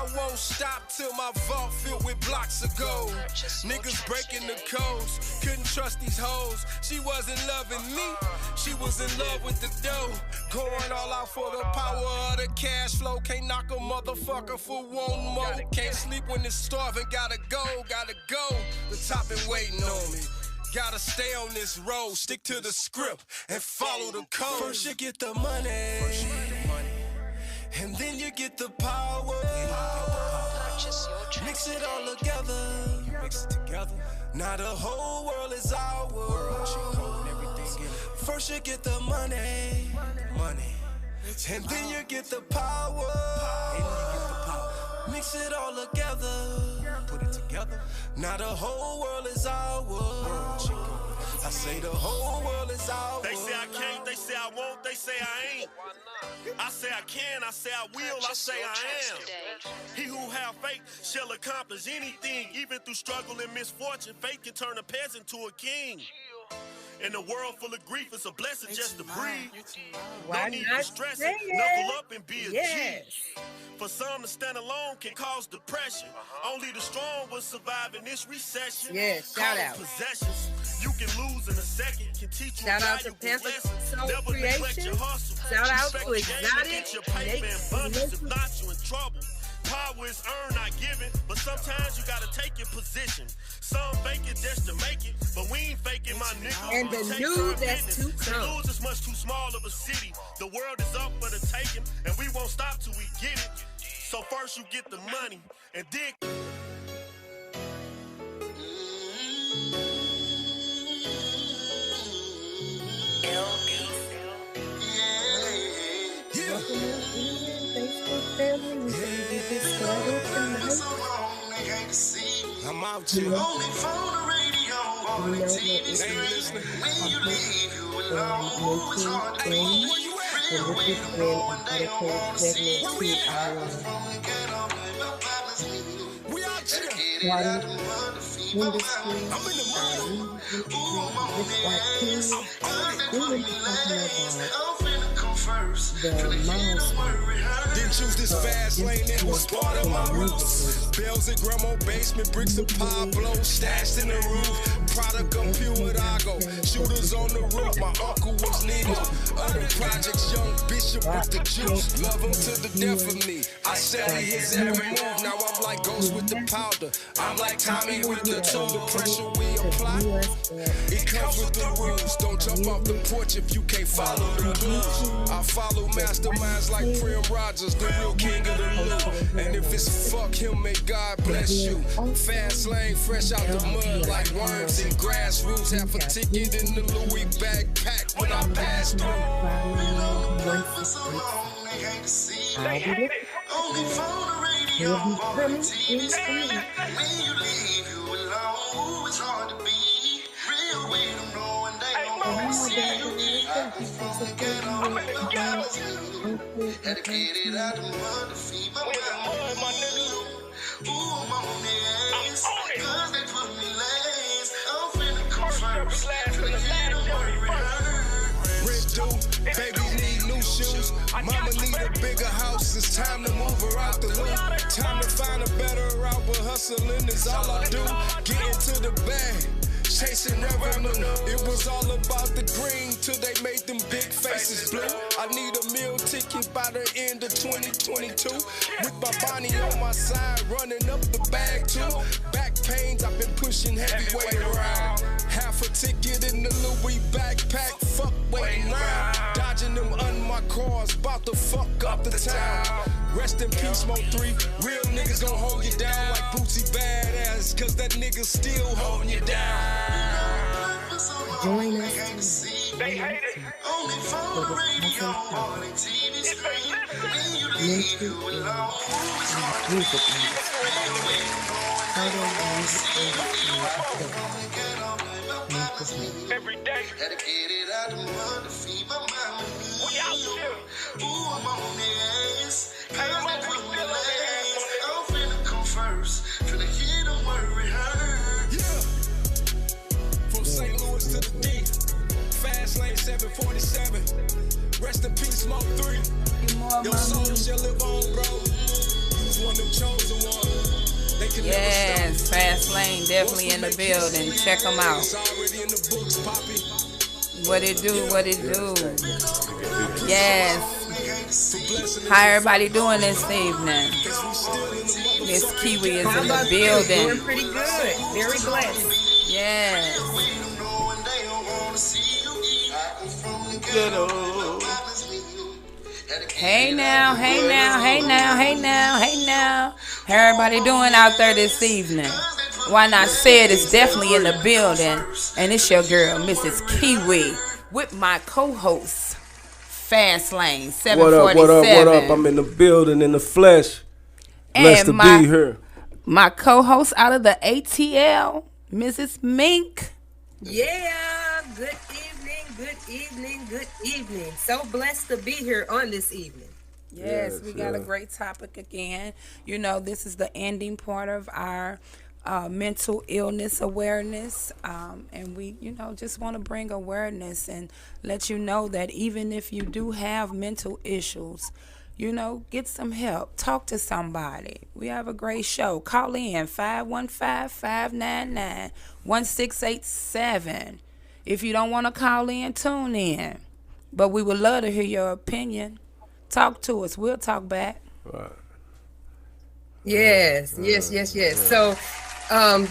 I won't stop till my vault filled with blocks of gold. Niggas breaking the codes, couldn't trust these hoes. She wasn't loving me, she was in love with the dough. Going all out for the power of the cash flow. Can't knock a motherfucker for one more. Can't sleep when it's starving, gotta go. The top been waiting on me. Gotta stay on this road, stick to the script, and follow the code. First you get the money, and then you get the power. Mix it all together. Now the whole world is ours. First you get the money, and then you get the power. Mix it all together, put it together. Now the whole world is ours. I say the whole world is ours. They say I can't, they say I won't, they say I ain't. I say I can, I say I will, I say I am. He who have faith shall accomplish anything. Even through struggle and misfortune, faith can turn a peasant to a king. In a world full of grief, it's a blessing just to breathe. No need for stressing, knuckle up and be a G. For some to stand alone can cause depression. Only the strong will survive in this recession. Shout out. Possessions you can lose in a second can teach you shout out to Panther Soul Creation. Shout out to Exotic. Your paper and abundance, if not you in trouble. Power is earned, not given, but sometimes you gotta take your position. Some fake it just to make it, but we ain't faking, my nigga. And the news that's too come. News is much too small of a city. The world is up for the taking, and we won't stop till we get it. So first you get the money, and then Facebook family, we can get this started tonight. I'm out here. Only phone or radio on the TV screen. When you leave, you alone. It's hard to be real with them knowing they don't want to see you. We out here. I'm in the mud. Didn't choose this fast lane, it was part of my roots. Bells in grandma basement, bricks of Pablo stashed in the roof. Product of Puerto, shooters on the roof. My uncle was needed. Other projects, young bishop with the juice. Love him to the death of me. I study his every move. Now I'm like Ghost with the powder. I'm like Tommy with the tool. The pressure we apply, it comes with the rules. Don't jump off the porch if you can't follow the blues. I follow masterminds like Prim Rogers, the real king of the loop. And if it's fuck him, may God bless you. Fast lane, fresh out the mud like worms and grassroots. Half a ticket in the Louis backpack when I pass through. Only phone or radio on the TV screen. When you leave, you alone. It's hard to be real with them, knowing they don't want to see you. I'm in the ghetto. Had to get it out the mud to feed my mama. Ooh, I'm on the ass, cause they put me last. I'm finna come first, finna hit them where it hurt. Rent due, babies need new shoes. Mama need a bigger house, it's time to move her out the loop. Time to find a better route, but hustling is all I do. Get into the bag, chasing revenue. It was all about the green till they made them big faces blue. I need a meal ticket by the end of 2022. With my Bonnie on my side, running up the bag too. Back pains, I've been pushing heavyweight around. Half a ticket in the Louis backpack, fuck waiting around. Dodging them unmarked cars, bout to fuck up the town. Rest in peace, Mo 3. Real niggas gon' hold you down like Bootsy Badass, cause that nigga still holding you down. Join us. They hate it. Only phone, radio, on the TV screen. When you leave, you alone. It's hard to be every day. Had to get it out the mud to feed my mama. We out here. Ooh, I'm on the ass. Cause they put me last. I'm finna come first. Finna hit them where it hurt. Yeah. From St. Louis to the D. Fast lane 747. Rest in peace, Mo 3. Your soul shall live on, bro. You was one of them chosen. Yes, Fast Lane definitely in the building. Check them out. What it do? What it do? Yes. How everybody doing this evening? Miss Kiwi is in the building. Doing pretty good. Very blessed. Yes. Hey now, hey now, hey now, hey now, hey now. How everybody doing out there this evening? Why not say it is definitely in the building. And it's your girl, Mrs. Kiwi, with my co-host, Fast Lane 747. What up? I'm in the building in the flesh. Blessed to be here. My co-host out of the ATL, Mrs. Mink. Yeah, good evening, good evening, good evening. So blessed to be here on this evening. Yes, we got a great topic again. You know, this is the ending part of our mental illness awareness. And we, just want to bring awareness and let you know that even if you do have mental issues, get some help. Talk to somebody. We have a great show. Call in 515-599-1687. If you don't want to call in, tune in. But we would love to hear your opinion. Talk to us. We'll talk back. Right. Yes. So, on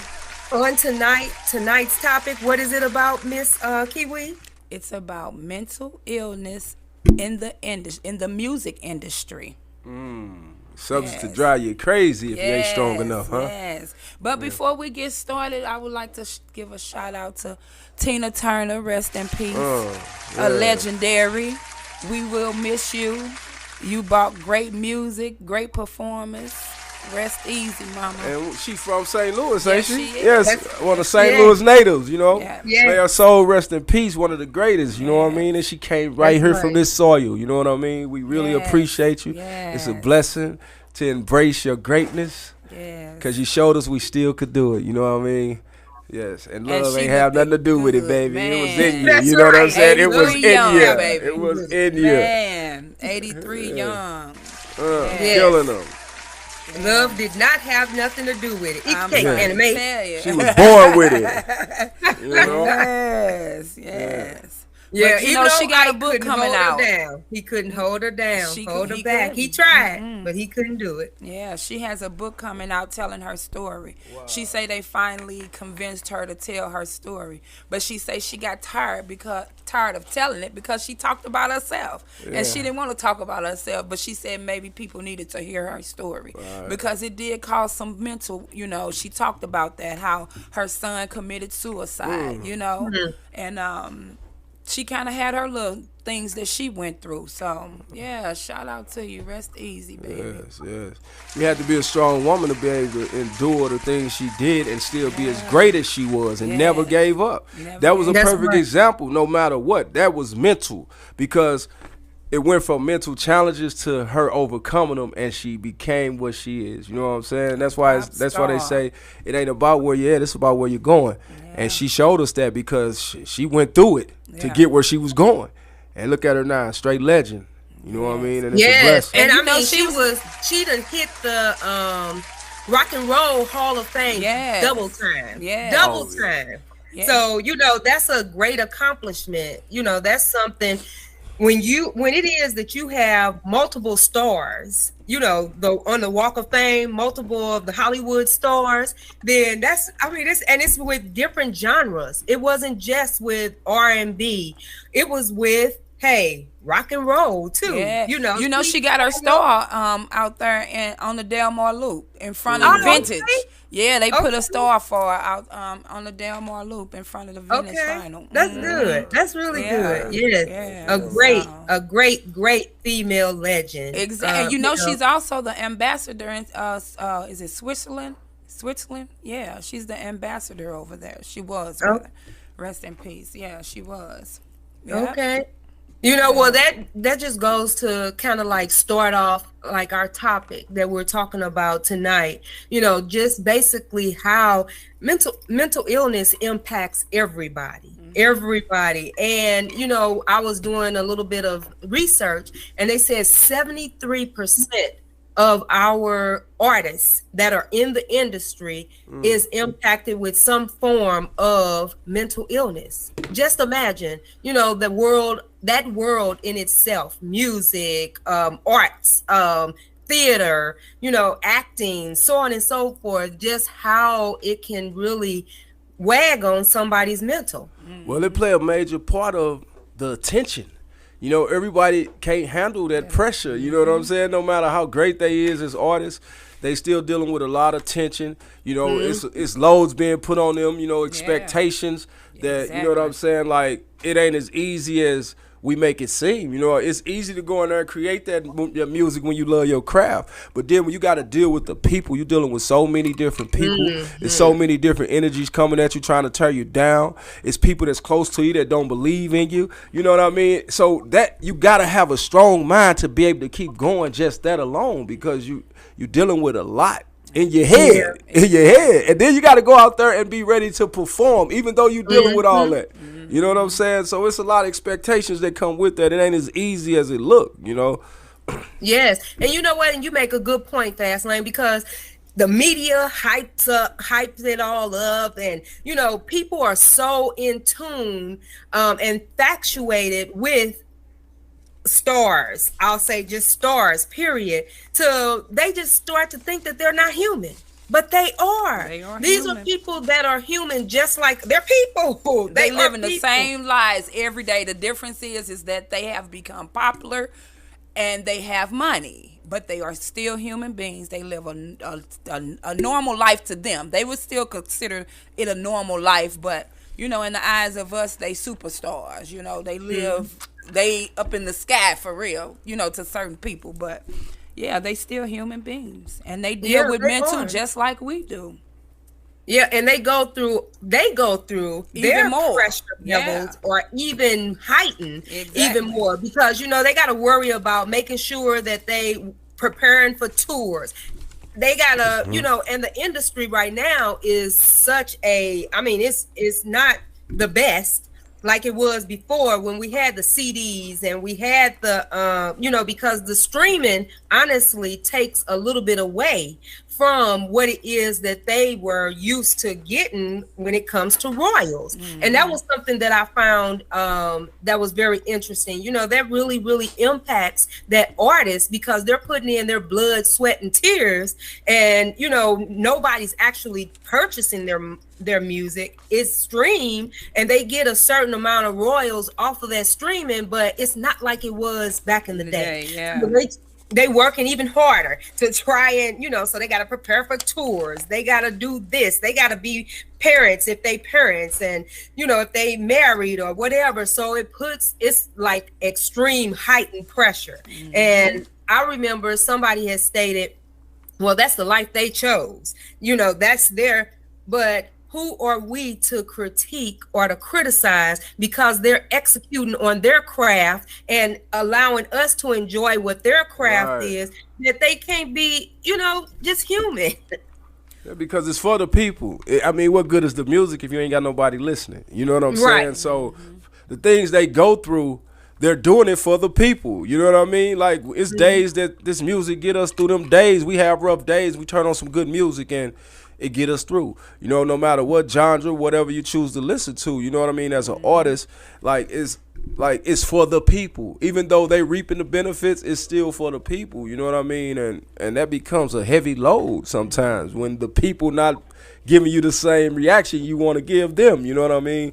tonight's topic, what is it about, Miss Kiwi? It's about mental illness in the music industry. Subject to drive you crazy if you ain't strong enough, huh? Yes. But before we get started, I would like to give a shout out to Tina Turner, rest in peace. A legendary. We will miss you. You brought great music, great performance. Rest easy, mama. And she from St. Louis, ain't she? She is. Yes, one of the St. Louis natives, Yeah. May her soul rest in peace, one of the greatest, you know what I mean? And she came here from this soil, you know what I mean? We really appreciate you. It's a blessing to embrace your greatness. Yes. Because you showed us we still could do it, you know what I mean? Yes, and love ain't have nothing to do with it, baby. Man. It was in you. That's you know what I'm right. saying? It was in young, you. baby. It was in you. Man, 83 young. Killing them. Love did not have nothing to do with it. Eat cake, anime. She was born with it. You know? Yes. Yeah, But, she got a book coming out. He couldn't hold her down, hold her he back. couldn't. He tried, but he couldn't do it. Yeah, she has a book coming out telling her story. Wow. She say they finally convinced her to tell her story, but she say she got tired of telling it because she talked about herself, and she didn't want to talk about herself. But she said maybe people needed to hear her story because it did cause some mental. She talked about that, how her son committed suicide. And she kind of had her little things that she went through. So, shout out to you. Rest easy, baby. Yes. You had to be a strong woman to be able to endure the things she did and still be as great as she was and never gave up. That was a perfect example, no matter what. That was mental because it went from mental challenges to her overcoming them, and she became what she is. You know what I'm saying? That's why they say it ain't about where you're at, it's about where you're going. And she showed us that because she went through it to get where she was going. And look at her now, straight legend. You know what I mean? And it's a blessing. And I mean, she done hit the Rock and Roll Hall of Fame double time. Double time. Yes. So, that's a great accomplishment. That's something when it is that you have multiple stars, on the Walk of Fame, multiple of the Hollywood stars, then it's with different genres. It wasn't just with R&B. It was with, rock and roll too. Yeah. She got her star out there on the Delmar Loop in front of the Vintage. Okay. Yeah, they put a star for her out on the Delmar Loop in front of the Vintage Final. That's good. That's really good. Yes. Yeah. A great female legend. Exactly. She's also the ambassador in is it Switzerland? Yeah, she's the ambassador over there. She was. Rest in peace. Yeah, she was. Yep. Okay. Well, that just goes to kind of like start off like our topic that we're talking about tonight. Just basically how mental illness impacts everybody. Everybody. And, I was doing a little bit of research and they said 73% of our artists that are in the industry is impacted with some form of mental illness. Just imagine, you know, that world in itself, music, arts, theater, you know, acting, so on and so forth, just how it can really wag on somebody's mental. Well, it play a major part of the attention. You know, everybody can't handle that pressure. You know what I'm saying? No matter how great they is as artists, they still dealing with a lot of tension. You know, it's loads being put on them. You know, expectations that you know what I'm saying. Like it ain't as easy as we make it seem. You know, it's easy to go in there and create that music when you love your craft, but then when you got to deal with the people, you're dealing with so many different people. There's so many different energies coming at you trying to tear you down. It's people that's close to you that don't believe in you. You know what I mean? So that you got to have a strong mind to be able to keep going just that alone, because you're dealing with a lot in your head, and then you got to go out there and be ready to perform, even though you're dealing with all that. You know what I'm saying? So it's a lot of expectations that come with that. It ain't as easy as it look, you know? Yes. And you know what? And you make a good point, Fast Lane, because the media hypes it all up. And, you know, people are so in tune and infatuated with stars. I'll say just stars, period. So they just start to think that they're not human. But they are. These human. Are people that are human, just like they're people. They live in the same lives every day. The difference is that they have become popular and they have money, but they are still human beings. They live a normal life to them. They would still consider it a normal life, but you know, in the eyes of us, they superstars. You know, they live, they up in the sky for real. You know, to certain people, but. Yeah, they still human beings, and they deal with mental just like we do. Yeah, and they go through even their more pressure levels or even heightened even more, because you know they got to worry about making sure that they preparing for tours. They gotta, you know, and the industry right now is such a, I mean, it's not the best like it was before when we had the CDs and we had the, you know, because the streaming honestly takes a little bit away from what it is that they were used to getting when it comes to royals. And that was something that I found that was very interesting. You know, that really, really impacts that artist because they're putting in their blood, sweat, and tears. And, you know, nobody's actually purchasing their music. It's streamed and they get a certain amount of royals off of that streaming, but it's not like it was back in the day. They working even harder to try and, you know, so they got to prepare for tours. They got to do this. They got to be parents if they parents, and, you know, if they married or whatever. So it's like extreme heightened pressure. And I remember somebody has stated, well, that's the life they chose. You know, that's but who are we to critique or to criticize because they're executing on their craft and allowing us to enjoy what their craft is, that they can't be, you know, just human. Yeah, because it's for the people. I mean, what good is the music if you ain't got nobody listening? You know what I'm saying? So the things they go through, they're doing it for the people. You know what I mean? Like, it's days that this music get us through them days. We have rough days. We turn on some good music and it get us through, you know, no matter what genre, whatever you choose to listen to, you know what I mean? As an artist, it's for the people. Even though they reaping the benefits, it's still for the people, you know what I mean? And that becomes a heavy load sometimes when the people not giving you the same reaction you want to give them, you know what I mean?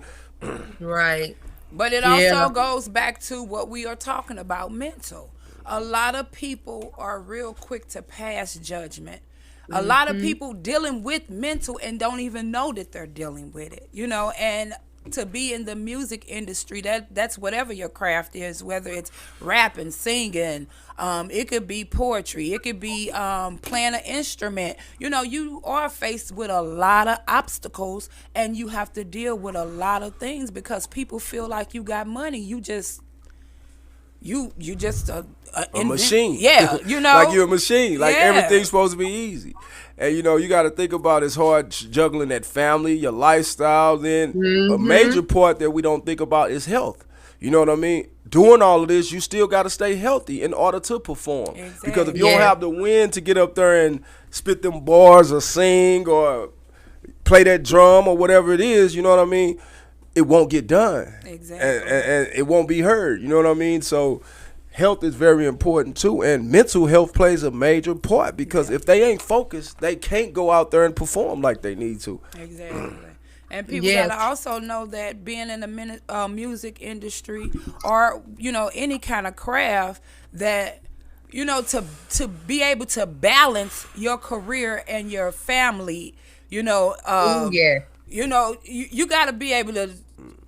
Right. But it also goes back to what we are talking about, mental. A lot of people are real quick to pass judgment. A lot of people dealing with mental and don't even know that they're dealing with it, you know, and to be in the music industry, that's whatever your craft is, whether it's rapping, singing, it could be poetry, it could be playing an instrument. You know, you are faced with a lot of obstacles and you have to deal with a lot of things because people feel like you got money. You just a machine. Yeah, you know. Like you're a machine. Like everything's supposed to be easy. And, you know, you got to think about it's hard juggling that family, your lifestyle. Then a major part that we don't think about is health. You know what I mean? Doing all of this, you still got to stay healthy in order to perform. Exactly. Because if you don't have the wind to get up there and spit them bars or sing or play that drum or whatever it is, you know what I mean? It won't get done. Exactly. And it won't be heard. You know what I mean? So health is very important too. And mental health plays a major part because if they ain't focused, they can't go out there and perform like they need to. Exactly. And people gotta also know that being in the music industry or, you know, any kind of craft, that, you know, to be able to balance your career and your family, you know, you know, you gotta be able to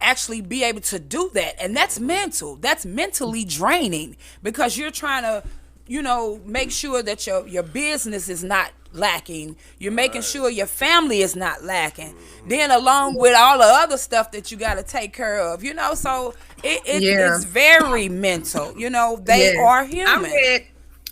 actually be able to do that. And that's mental. That's mentally draining because you're trying to, you know, make sure that your business is not lacking. You're making sure your family is not lacking. Then along with all the other stuff that you got to take care of, you know, so it's very mental. You know, they are human.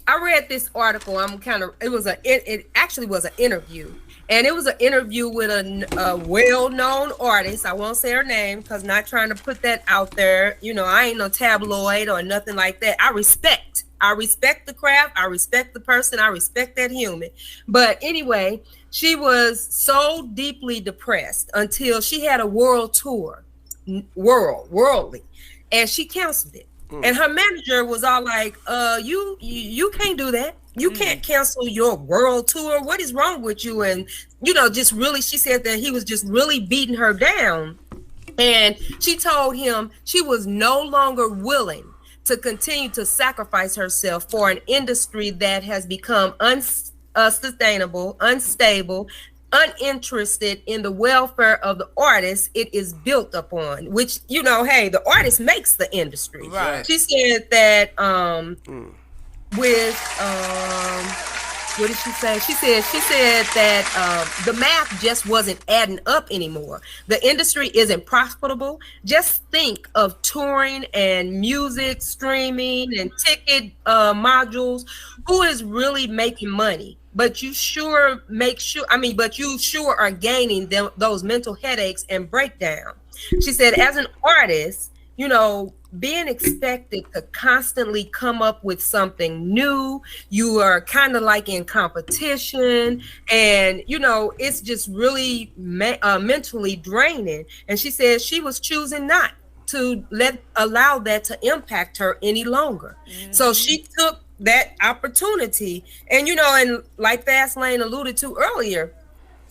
I read this article. It actually was an interview. And it was an interview with a well-known artist. I won't say her name because not trying to put that out there. You know, I ain't no tabloid or nothing like that. I respect the craft. I respect the person. I respect that human. But anyway, she was so deeply depressed until she had a world tour, worldly, and she canceled it. And her manager was all like, you can't do that. You can't cancel your world tour. What is wrong with you? And, you know, just really, she said that he was just really beating her down. And she told him she was no longer willing to continue to sacrifice herself for an industry that has become unsustainable, unstable, uninterested in the welfare of the artist it is built upon, which, you know, hey, the artist makes the industry. Right. She said that what did she say? She said that the math just wasn't adding up anymore. The industry isn't profitable. Just think of touring and music streaming and ticket modules. Who is really making money? But you sure are gaining those mental headaches and breakdown. She said, as an artist, you know, being expected to constantly come up with something new, you are kind of like in competition, and, you know, it's just really mentally draining. And she said she was choosing not to allow that to impact her any longer. Mm-hmm. So she took that opportunity. And, you know, and like Fast Lane alluded to earlier,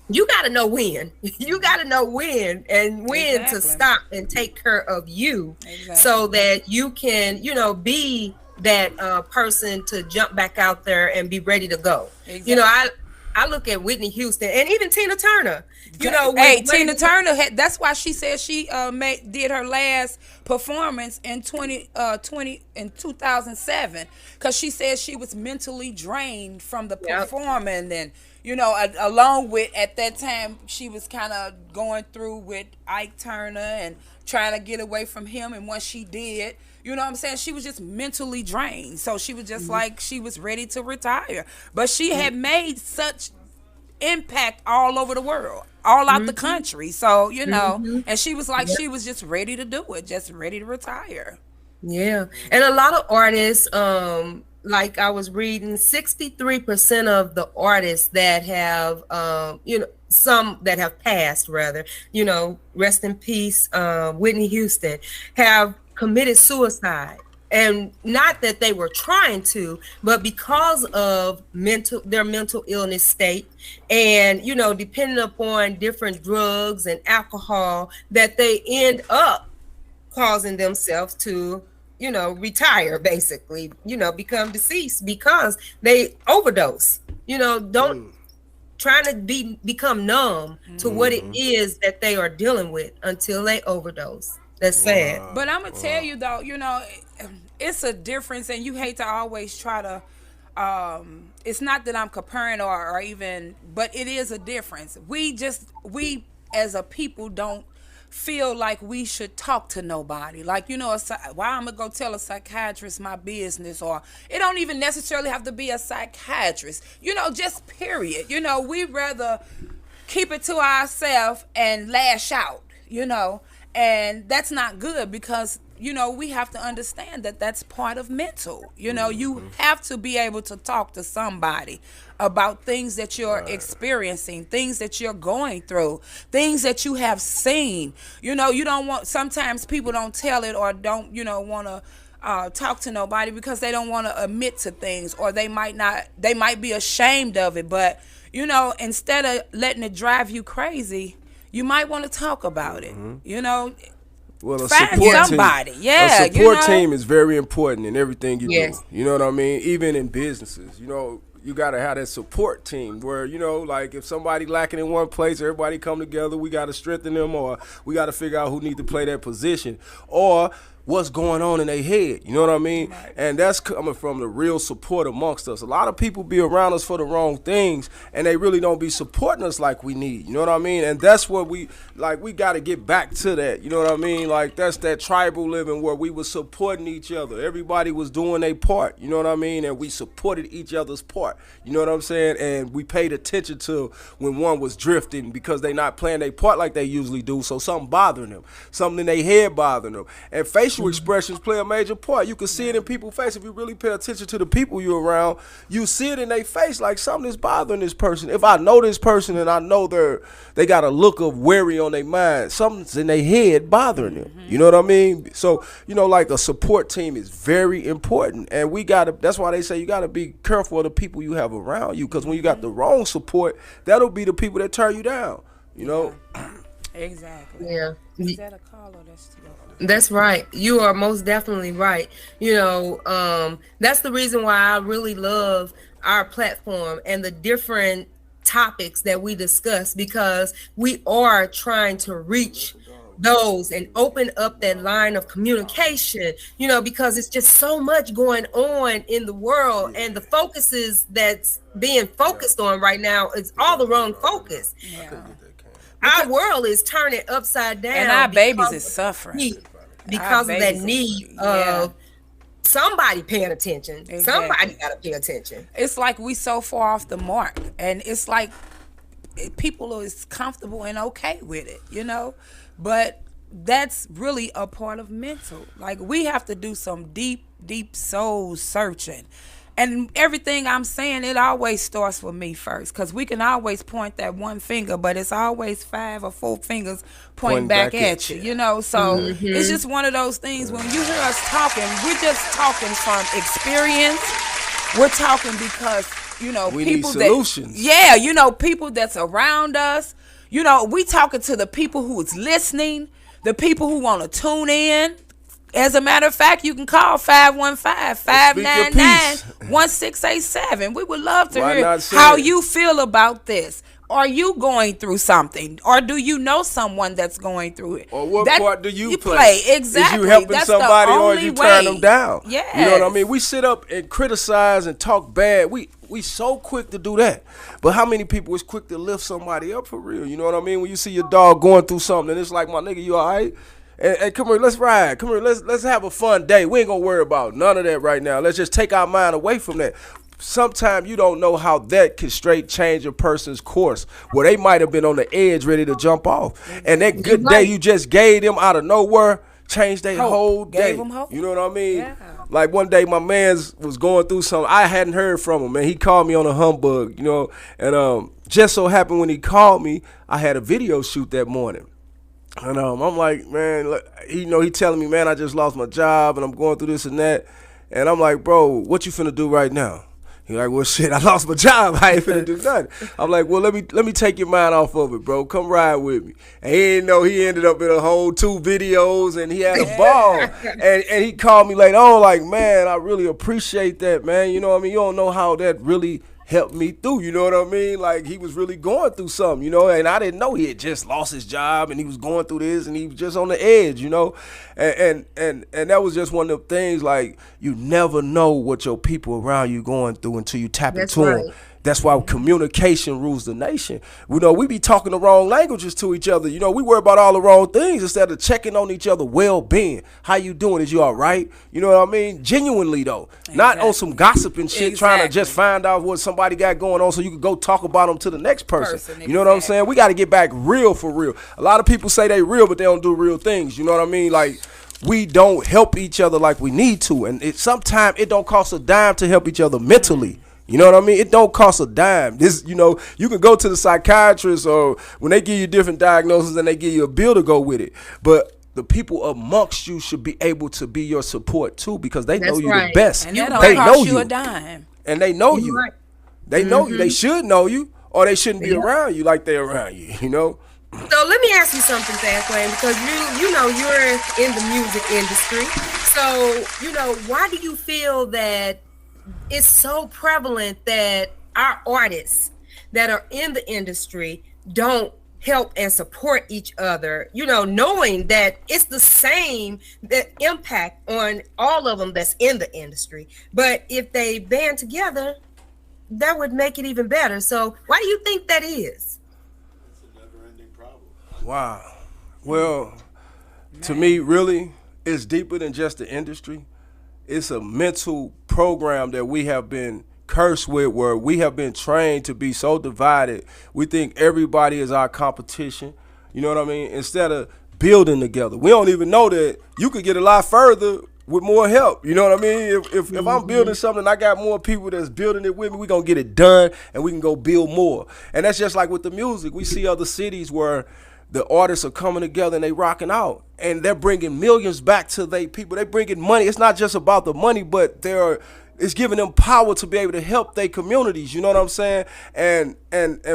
you got to know when. You got to know when to stop and take care of you so that you can, you know, be that person to jump back out there and be ready to go. Exactly. You know, I look at Whitney Houston and even Tina Turner. You know, Tina Turner that's why she said she did her last performance in 2007 because she said she was mentally drained from the performing. And, you know, along with, at that time, she was kind of going through with Ike Turner and trying to get away from him. And once she did, you know what I'm saying, she was just mentally drained. So she was just like, she was ready to retire. But she had made such impact all over the world, all out the country. So, you know, and she was like, she was just ready to do it, just ready to retire. Yeah. And a lot of artists, like I was reading, 63% of the artists that have, you know, some that have passed, rather, you know, rest in peace, Whitney Houston, have committed suicide. And not that they were trying to, but because of their mental illness state, and, you know, depending upon different drugs and alcohol, that they end up causing themselves to, you know, retire, basically, you know, become deceased because they overdose, you know, trying to become numb to what it is that they are dealing with until they overdose. That's sad. But I'm gonna tell you though, you know, it's a difference, and you hate to always try to. It's not that I'm comparing or even, but it is a difference. We as a people don't feel like we should talk to nobody. Like, you know, why I'm gonna go tell a psychiatrist my business, or it don't even necessarily have to be a psychiatrist. You know, just period. You know, we'd rather keep it to ourselves and lash out. You know. And that's not good because you know, we have to understand that that's part of mental. You know, you have to be able to talk to somebody about things that you're experiencing, things that you're going through, things that you have seen. You know, you don't want, sometimes people don't tell it or don't, you know, want to talk to nobody because they don't want to admit to things, or they might be ashamed of it. But, you know, instead of letting it drive you crazy, you might want to talk about it, you know. Well, a find support somebody. Team, Yeah, a support team is very important in everything you do. You know what I mean? Even in businesses, you know, you got to have that support team where, you know, like if somebody lacking in one place, everybody come together, we got to strengthen them, or we got to figure out who need to play that position, or what's going on in their head, you know what I mean? Right. And that's coming from the real support amongst us. A lot of people be around us for the wrong things, and they really don't be supporting us like we need, you know what I mean? And that's what we got to get back to that, you know what I mean? Like, that's that tribal living where we was supporting each other. Everybody was doing their part, you know what I mean? And we supported each other's part, you know what I'm saying? And we paid attention to when one was drifting because they not playing their part like they usually do, so something bothering them, something in their head bothering them. And facial expressions play a major part. You can see it in people's face. If you really pay attention to the people you're around, you see it in their face, like something is bothering this person. If I know this person and I know they got a look of worry on their mind, something's in their head bothering them. You know what I mean? So, you know, like a support team is very important. And that's why they say you gotta be careful of the people you have around you, because when you got the wrong support, that'll be the people that turn you down, you know? Exactly. Yeah. Is that a call or that's your phone? That's right. You are most definitely right. You know, that's the reason why I really love our platform and the different topics that we discuss, because we are trying to reach those and open up that line of communication, you know, because it's just so much going on in the world, and the focuses that's being focused on right now is all the wrong focus. Yeah. Our world is turning upside down, and our babies is suffering because of that need of somebody paying attention. Exactly. Somebody got to pay attention. It's like we so far off the mark, and it's like people is comfortable and okay with it, you know. But that's really a part of mental. Like, we have to do some deep soul searching. And everything I'm saying, it always starts with me first, because we can always point that one finger, but it's always 5 or 4 fingers pointing back at you, you know? So it's just one of those things. When you hear us talking, we're just talking from experience. We're talking because, you know, we people need solutions. you know, people that's around us. You know, we talking to the people who's listening, the people who want to tune in. As a matter of fact, you can call 515-599-1687. We would love to hear how you feel about this. Are you going through something? Or do you know someone that's going through it? Or what part do you play? Exactly. Is you helping somebody, or is you turn them down? Yes. You know what I mean? We sit up and criticize and talk bad. We so quick to do that. But how many people is quick to lift somebody up for real? You know what I mean? When you see your dog going through something, and it's like, my nigga, you all right? And come here, let's ride. Come here, let's have a fun day. We ain't gonna worry about none of that right now. Let's just take our mind away from that. Sometimes you don't know how that can straight change a person's course, where they might have been on the edge ready to jump off. And that good day you just gave them out of nowhere changed their whole day. Gave them hope. You know what I mean? Yeah. Like one day my man's was going through something. I hadn't heard from him, man. He called me on a humbug, you know. And just so happened when he called me, I had a video shoot that morning. And I'm like, man, look, he telling me, man, I just lost my job and I'm going through this and that. And I'm like, bro, what you finna do right now? He's like, well, shit, I lost my job. I ain't finna do nothing. I'm like, well, let me take your mind off of it, bro. Come ride with me. And he didn't know he ended up in a whole 2 videos, and he had a ball. And he called me later on like, man, I really appreciate that, man. You know what I mean? You don't know how that really helped me through, you know what I mean? Like, he was really going through something, you know, and I didn't know he had just lost his job and he was going through this and he was just on the edge, you know, and that was just one of the things, like, you never know what your people around you going through until you tap into them. That's why communication rules the nation. You know, we be talking the wrong languages to each other. You know, we worry about all the wrong things instead of checking on each other well-being. How you doing? Is you all right? You know what I mean? Genuinely, though. Exactly. Not on some gossiping shit, trying to just find out what somebody got going on so you can go talk about them to the next person. You know what I'm saying? We got to get back real for real. A lot of people say they real, but they don't do real things. You know what I mean? Like, we don't help each other like we need to, and sometimes it don't cost a dime to help each other mentally. You know what I mean? It don't cost a dime. This, you know, you can go to the psychiatrist or when they give you different diagnoses and they give you a bill to go with it. But the people amongst you should be able to be your support too, because they know you the best. And they know you a dime. And they know you. Right. They know you. They should know you, or they shouldn't be around you like they're around you. You know. So let me ask you something, Fast Lane, because you know you're in the music industry. So you know, why do you feel that it's so prevalent that our artists that are in the industry don't help and support each other, you know, knowing that it's the same impact on all of them that's in the industry, but if they band together, that would make it even better. So why do you think that is? It's a never-ending problem. Wow. Well, to me, really, it's deeper than just the industry. It's a mental program that we have been cursed with, where we have been trained to be so divided. We think everybody is our competition. You know what I mean? Instead of building together. We don't even know that you could get a lot further with more help. You know what I mean? If I'm building something, I got more people that's building it with me, we're going to get it done and we can go build more. And that's just like with the music. We see other cities where the artists are coming together and they rocking out, and they're bringing millions back to their people. They bringing money. It's not just about the money, but it's giving them power to be able to help their communities. You know what I'm saying? And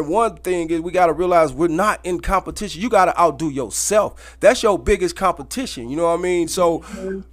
one thing is, we got to realize we're not in competition. You got to outdo yourself. That's your biggest competition. You know what I mean? So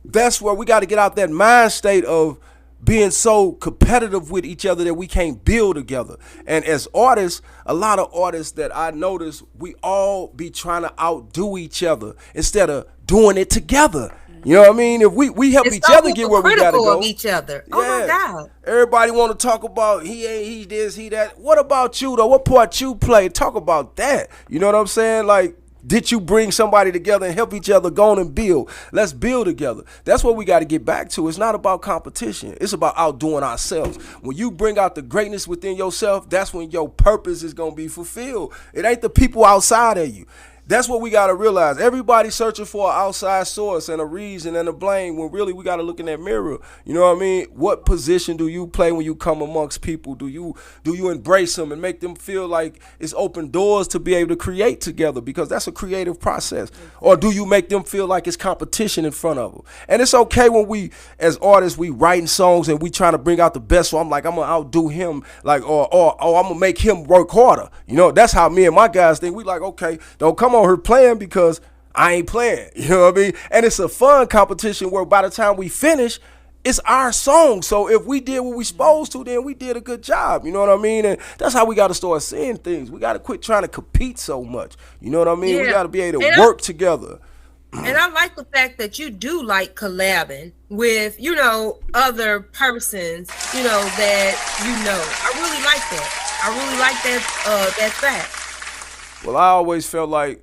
that's where we got to get out that mind state of being so competitive with each other that we can't build together. And as artists, a lot of artists that I notice, we all be trying to outdo each other instead of doing it together. You know what I mean? If we help each other get where we gotta go. Of each other. Yeah. Oh my God. Everybody want to talk about he this, he that. What about you though? What part you play? Talk about that. You know what I'm saying? Like, did you bring somebody together and help each other go on and build? Let's build together. That's what we got to get back to. It's not about competition. It's about outdoing ourselves. When you bring out the greatness within yourself, that's when your purpose is going to be fulfilled. It ain't the people outside of you. That's what we got to realize. Everybody's searching for an outside source and a reason and a blame, when really we got to look in that mirror. You know what I mean? What position do you play when you come amongst people? Do you embrace them and make them feel like it's open doors to be able to create together, because that's a creative process? Or do you make them feel like it's competition in front of them? And it's okay when we, as artists, we writing songs and we trying to bring out the best. So I'm like, I'm going to outdo him, like, or I'm going to make him work harder. You know, that's how me and my guys think. We like, okay, don't come on here playing because I ain't playing. You know what I mean? And it's a fun competition where by the time we finish, it's our song. So if we did what we supposed to, then we did a good job. You know what I mean? And that's how we got to start seeing things. We got to quit trying to compete so much. You know what I mean? Yeah. We got to be able to work together. And I like the fact that you do like collabing with, you know, other persons, you know, that you know. I really like that. I really like that fact. Well, I always felt like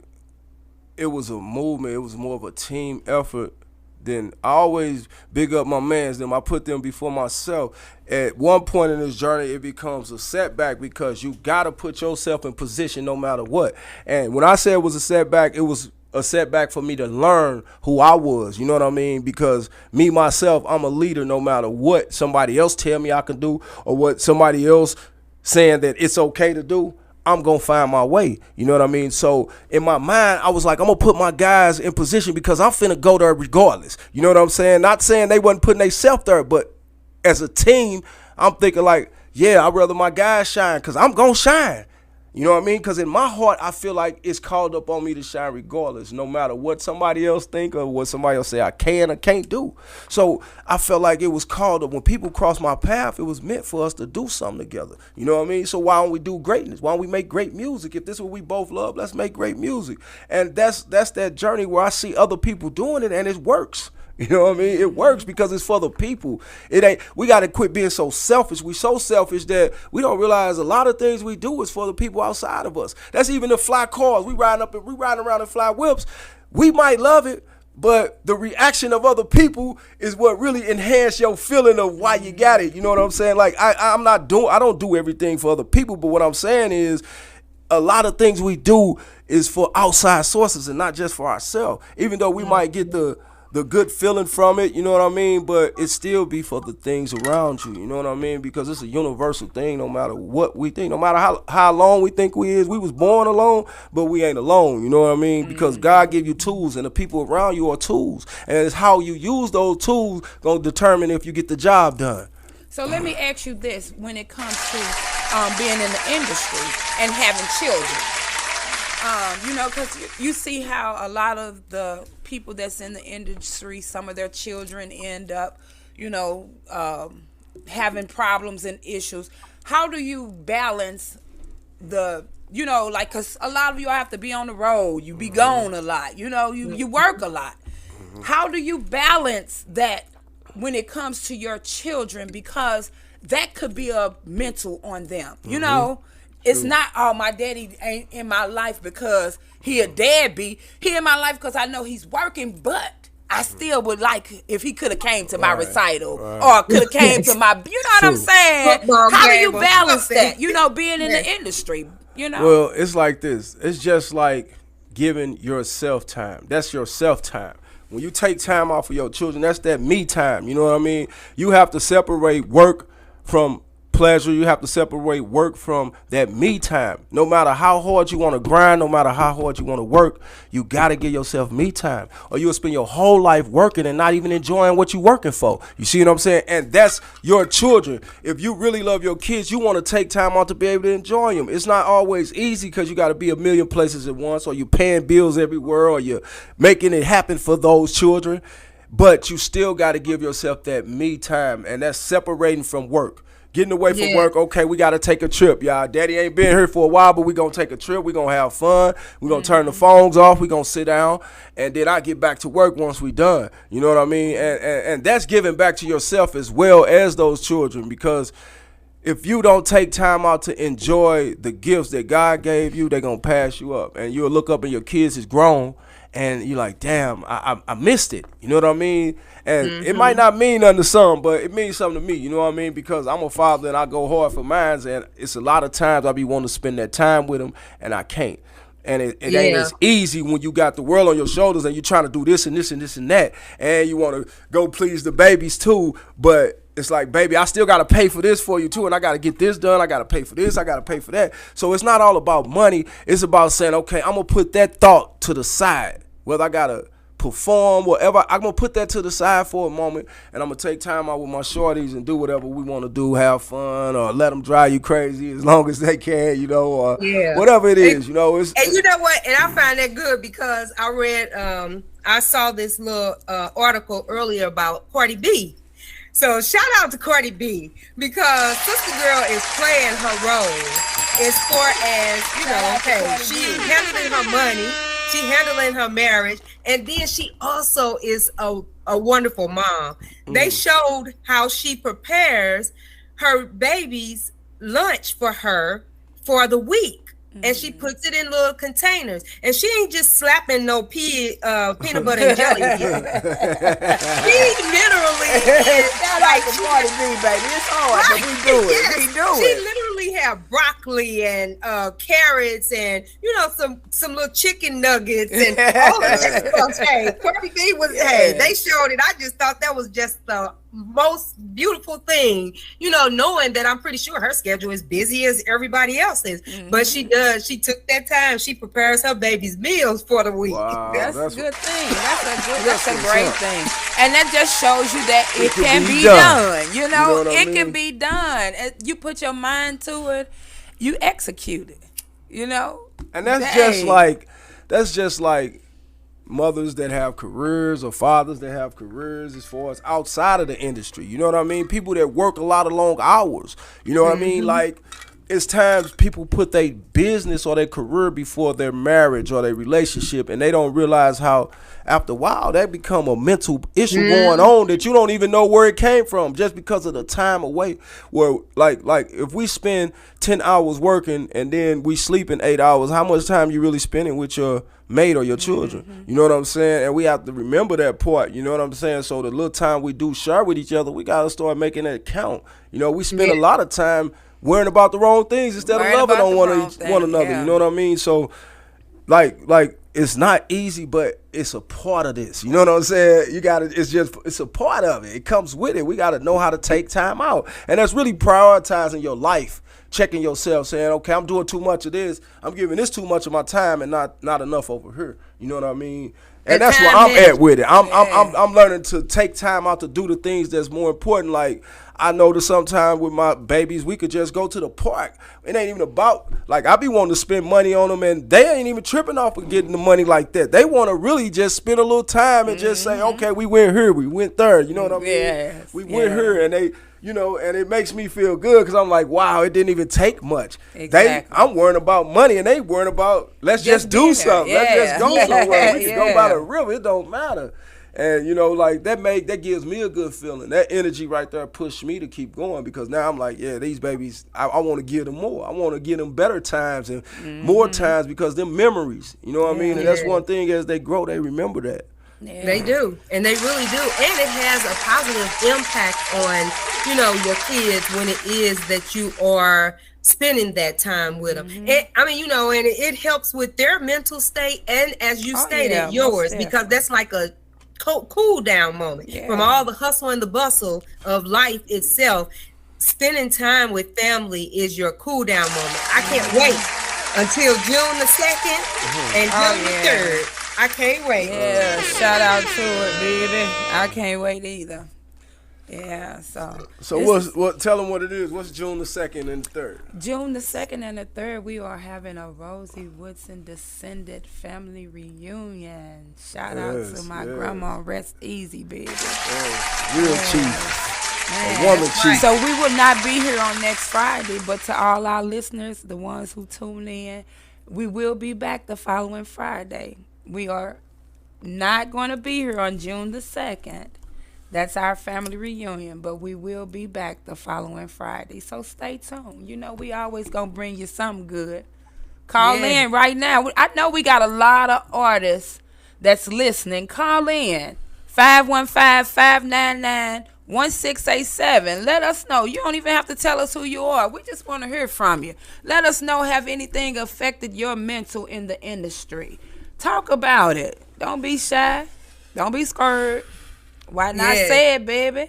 it was a movement. It was more of a team effort. Then I always big up my mans. Then I put them before myself. At one point in this journey, it becomes a setback because you got to put yourself in position no matter what. And when I say it was a setback, it was a setback for me to learn who I was. You know what I mean? Because me, myself, I'm a leader no matter what somebody else tell me I can do or what somebody else saying that it's okay to do. I'm going to find my way. You know what I mean? So in my mind, I was like, I'm going to put my guys in position because I'm finna go there regardless. You know what I'm saying? Not saying they wasn't putting themselves there, but as a team, I'm thinking like, yeah, I'd rather my guys shine because I'm going to shine. You know what I mean? Because in my heart, I feel like it's called up on me to shine regardless, no matter what somebody else think or what somebody else say I can or can't do. So I felt like it was called up. When people cross my path, it was meant for us to do something together. You know what I mean? So why don't we do greatness? Why don't we make great music? If this is what we both love, let's make great music. And that's that journey where I see other people doing it and it works. You know what I mean? It works because it's for the people. It ain't. We got to quit being so selfish. We so selfish that we don't realize a lot of things we do is for the people outside of us. That's even the fly cars. We riding around in fly whips. We might love it, but the reaction of other people is what really enhance your feeling of why you got it. You know what I'm saying? Like I don't do everything for other people, but what I'm saying is a lot of things we do is for outside sources and not just for ourselves. Even though we might get the the good feeling from it, you know what I mean? But it still be for the things around you, you know what I mean? Because it's a universal thing no matter what we think, no matter how alone we think we is. We was born alone, but we ain't alone, you know what I mean? Because God give you tools and the people around you are tools. And it's how you use those tools gonna determine if you get the job done. So let me ask you this, when it comes to being in the industry and having children. You know, because you see how a lot of the people that's in the industry, some of their children end up, you know, having problems and issues. How do you balance the, you know, like, because a lot of you have to be on the road. You be gone a lot. You know, you work a lot. How do you balance that when it comes to your children? Because that could be a mental on them, you know. It's not, oh, my daddy ain't in my life because he a deadbeat. He in my life because I know he's working, but I still would like if he could have came to my recital or could have came to my, you know what I'm saying? How do you balance that? You know, being in the industry, you know? Well, it's like this. It's just like giving yourself time. That's your self time. When you take time off of your children, that's that me time. You know what I mean? You have to separate work from pleasure. You have to separate work from that me time. No matter how hard you want to grind, no matter how hard you want to work, you got to give yourself me time, or you'll spend your whole life working and not even enjoying what you're working for. You see what I'm saying? And that's your children. If you really love your kids, you want to take time out to be able to enjoy them. It's not always easy because you got to be a million places at once, or you're paying bills everywhere, or you're making it happen for those children. But you still got to give yourself that me time, and that's separating from work. Getting away from work, okay, we got to take a trip, y'all. Daddy ain't been here for a while, but we going to take a trip. We going to have fun. We going to turn the phones off. We going to sit down, and then I get back to work once we done. You know what I mean? And that's giving back to yourself as well as those children, because if you don't take time out to enjoy the gifts that God gave you, they're going to pass you up. And you'll look up and your kids is grown, and you're like, damn, I missed it. You know what I mean? And it might not mean nothing to some, but it means something to me. You know what I mean? Because I'm a father and I go hard for mine. And it's a lot of times I be wanting to spend that time with them, and I can't. And it ain't as easy when you got the world on your shoulders and you're trying to do this and this and this and that. And you want to go please the babies too. But it's like, baby, I still got to pay for this for you too. And I got to get this done. I got to pay for this. I got to pay for that. So it's not all about money. It's about saying, okay, I'm going to put that thought to the side. Whether I got to perform, whatever, I'm going to put that to the side for a moment, and I'm going to take time out with my shorties and do whatever we want to do, have fun, or let them drive you crazy as long as they can, you know, or whatever it is, you know. And you know what? And I find that good because I read, I saw this little article earlier about Cardi B. So shout out to Cardi B, because Sister Girl is playing her role as far as, you know, okay, she handling her money, she handling her marriage, and then she also is a wonderful mom. They showed how she prepares her baby's lunch for her for the week. And she puts it in little containers. And she ain't just slapping no peanut butter and jelly. She literally is like Cardi B, baby. It's hard, but we do it. Yes, we do she it. literally have broccoli and carrots and, you know, some little chicken nuggets and all of that stuff. Hey, Cardi B was, they showed it. I just thought that was just the most beautiful thing, you know, knowing that I'm pretty sure her schedule is busy as everybody else's, but she took that time. She prepares her baby's meals for the week. Wow, that's a good thing. That's a great thing. And that just shows you that it can be done. You know it can be done. You put your mind to it, you execute it, you know. And that's just like mothers that have careers, or fathers that have careers as far as outside of the industry. You know what I mean? People that work a lot of long hours. You know what I mean? Like, it's times people put their business or their career before their marriage or their relationship, and they don't realize how after a while that become a mental issue going on that you don't even know where it came from, just because of the time away. Where like if we spend 10 hours working and then we sleep in 8 hours, how much time you really spending with your mate or your children? You know what I'm saying? And we have to remember that part. You know what I'm saying? So the little time we do share with each other, we gotta start making that count. You know, we spend a lot of time worrying about the wrong things instead of loving on one another. You know what I mean? So like it's not easy, but it's a part of this. You know what I'm saying? It's a part of it. It comes with it. We gotta know how to take time out. And that's really prioritizing your life, checking yourself, saying, okay, I'm doing too much of this. I'm giving this too much of my time and not enough over here. You know what I mean? And that's where I'm at with it. I'm learning to take time out to do the things that's more important. Like, I know that sometimes with my babies, we could just go to the park. It ain't even about, like, I be wanting to spend money on them, and they ain't even tripping off of getting the money like that. They want to really just spend a little time and just say, okay, we went here, we went there. You know what I mean? Yes. We went here, and they, you know, and it makes me feel good because I'm like, wow, it didn't even take much. Exactly. I'm worrying about money, and they worrying about, let's just do something. Yeah. Let's just go somewhere. We can go by the river. It don't matter. And, you know, like, that gives me a good feeling. That energy right there pushed me to keep going because now I'm like, yeah, these babies, I want to give them more. I want to give them better times and more times because them memories, you know what I mean? And that's one thing, as they grow, they remember that. Yeah. They do, and they really do, and it has a positive impact on, you know, your kids when it is that you are spending that time with them. And, I mean, you know, and it helps with their mental state, and as you stated, yours, because that's like a cool down moment from all the hustle and the bustle of life itself. Spending time with family is your cool down moment. I can't wait until June the 2nd and June the 3rd. I can't wait. Yeah, shout out to it, baby. I can't wait either. Yeah, so tell them what it is. What's June the 2nd and the 3rd? June the 2nd and the 3rd, we are having a Rosie Woodson descended family reunion. Shout out to my grandma. Rest easy, baby. Real chief. A woman chief. So we will not be here on next Friday, but to all our listeners, the ones who tune in, we will be back the following Friday. We are not going to be here on June the 2nd. That's our family reunion, but we will be back the following Friday. So stay tuned. You know, we always going to bring you something good. Call in right now. I know we got a lot of artists that's listening. Call in 515-599-1687. Let us know. You don't even have to tell us who you are. We just want to hear from you. Let us know, have anything affected your mental in the industry. Talk about it. Don't be shy. Don't be scared. Why not say it, baby?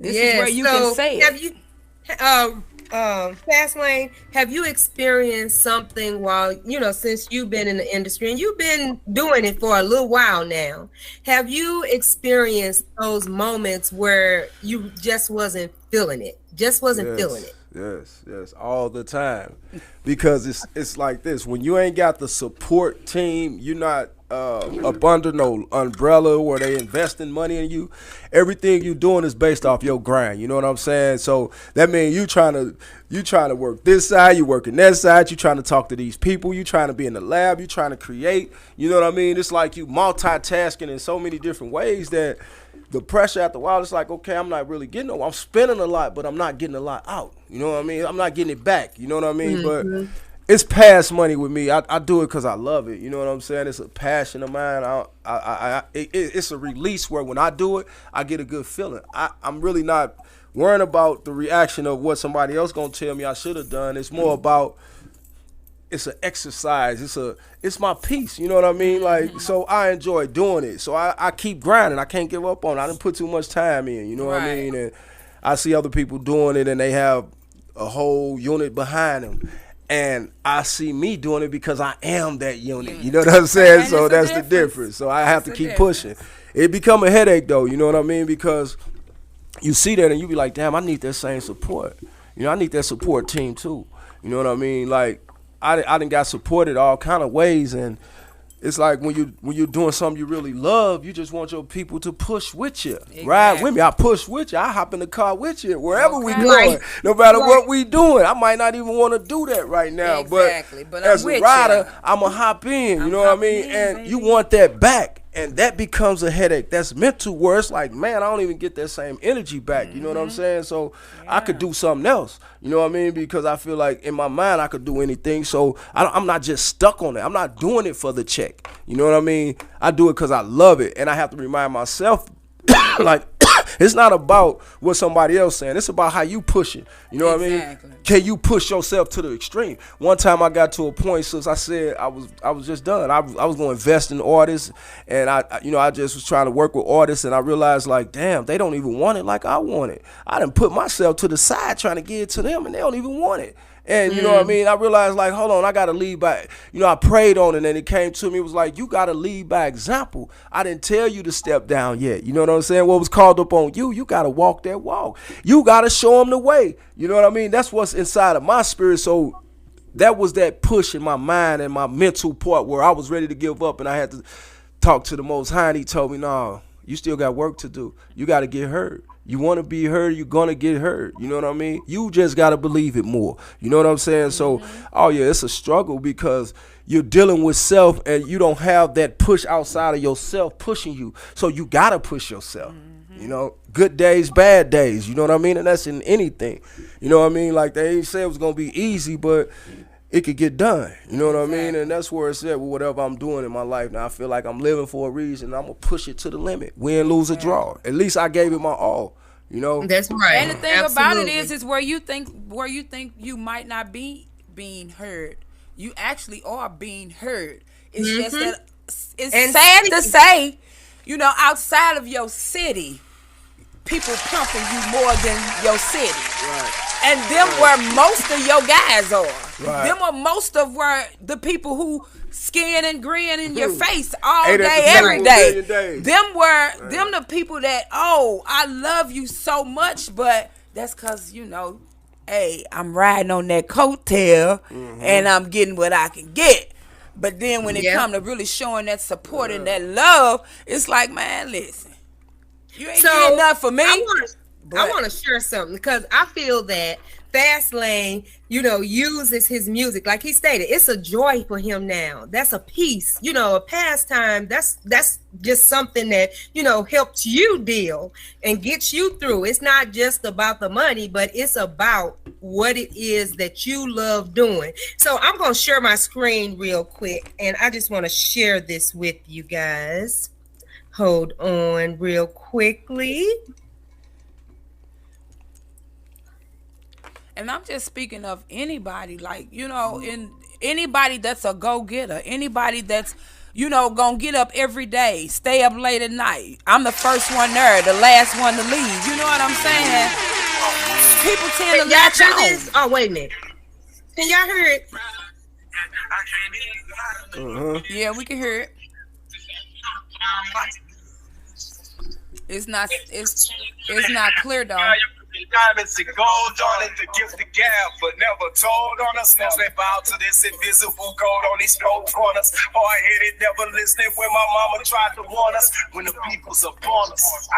This is where you can say have it. You, Fast Lane, have you experienced something while, you know, since you've been in the industry and you've been doing it for a little while now, have you experienced those moments where you just wasn't feeling it? Feeling it? Yes, all the time. Because it's like this. When you ain't got the support team, you're not up under no umbrella where they investing money in you. Everything you doing is based off your grind. You know what I'm saying? So that means you trying to work this side, you working that side, you trying to talk to these people, you trying to be in the lab, you trying to create. You know what I mean? It's like you multitasking in so many different ways that the pressure after a while, it's like, okay, I'm not really getting I'm spending a lot, but I'm not getting a lot out. You know what I mean? I'm not getting it back. You know what I mean? But it's past money with me. I do it because I love it. You know what I'm saying? It's a passion of mine. It's a release where when I do it, I get a good feeling. I'm really not worrying about the reaction of what somebody else gonna tell me I should have done. It's more about, it's an exercise. It's my peace. You know what I mean? Like, so I enjoy doing it. So I keep grinding. I can't give up on it. I didn't put too much time in. You know what I mean? And I see other people doing it, and they have a whole unit behind them. And I see me doing it because I am that unit. You know what I'm saying? And so that's the difference. So I have to keep pushing. It become a headache, though. You know what I mean? Because you see that and you be like, damn, I need that same support. You know, I need that support team, too. You know what I mean? Like, I done got supported all kind of ways, and it's like when you're doing something you really love, you just want your people to push with you, ride with me. I push with you. I hop in the car with you wherever we going, no matter what we doing. I might not even want to do that right now, but as a rider, I'ma hop in. You know what I mean? And you want that back. And that becomes a headache. That's mental, where it's like, man, I don't even get that same energy back. You know what I'm saying? So I could do something else. You know what I mean? Because I feel like in my mind I could do anything. So I'm not just stuck on it. I'm not doing it for the check. You know what I mean? I do it because I love it. And I have to remind myself like, it's not about what somebody else saying. It's about how you push it. You know what I mean? Can you push yourself to the extreme? One time I got to a point, since I said I was just done. I was going to invest in artists, and I just was trying to work with artists, and I realized, like, damn, they don't even want it like I want it. I done put myself to the side trying to give it to them, and they don't even want it. And you know what I mean? I realized, like, hold on, I got to lead by, I prayed on it, and it came to me. It was like, you got to lead by example. I didn't tell you to step down yet. You know what I'm saying? What was called up on you, you got to walk that walk. You got to show them the way. You know what I mean? That's what's inside of my spirit. So that was that push in my mind and my mental part where I was ready to give up, and I had to talk to the Most High, and he told me, no, you still got work to do. You got to get heard. You want to be heard, you're going to get heard. You know what I mean? You just got to believe it more. You know what I'm saying? So, oh, yeah, it's a struggle because you're dealing with self and you don't have that push outside of yourself pushing you. So you got to push yourself. You know, good days, bad days. You know what I mean? And that's in anything. You know what I mean? Like, they ain't say it was going to be easy, but it could get done. You know what I mean? And that's where it's at with whatever I'm doing in my life. Now I feel like I'm living for a reason. I'm going to push it to the limit. Win, lose, or draw. At least I gave it my all. You know? That's right. And the thing about it is where you think you might not be being heard. You actually are being heard. It's just that it's sad to say, outside of your city, people pumping you more than your city. Right. And them where most of your guys are. Right. Them are most of where the people who skin and grin in your face all day, every day. Them the people that, I love you so much, but that's because, hey, I'm riding on that coattail and I'm getting what I can get. But then when it comes to really showing that support and that love, it's like, man, listen, you ain't getting enough for me. I want to share something because I feel that Fast Lane, uses his music. Like he stated, it's a joy for him now. That's a peace, a pastime. That's just something that, helps you deal and gets you through. It's not just about the money, but it's about what it is that you love doing. So I'm going to share my screen real quick, and I just want to share this with you guys. Hold on real quickly. And I'm just speaking of anybody, like, in anybody that's a go-getter, anybody that's, gonna get up every day, stay up late at night. I'm the first one there, the last one to leave. You know what I'm saying? People tend to latch on. Oh, wait a minute. Can y'all hear it? Yeah, we can hear it. It's not clear though. Diamonds and gold on it, the gift of gab, but never told on us. Now they bow to this invisible gold on these cold corners. Hard-headed, never listening when my mama tried to warn us. When the people's upon us,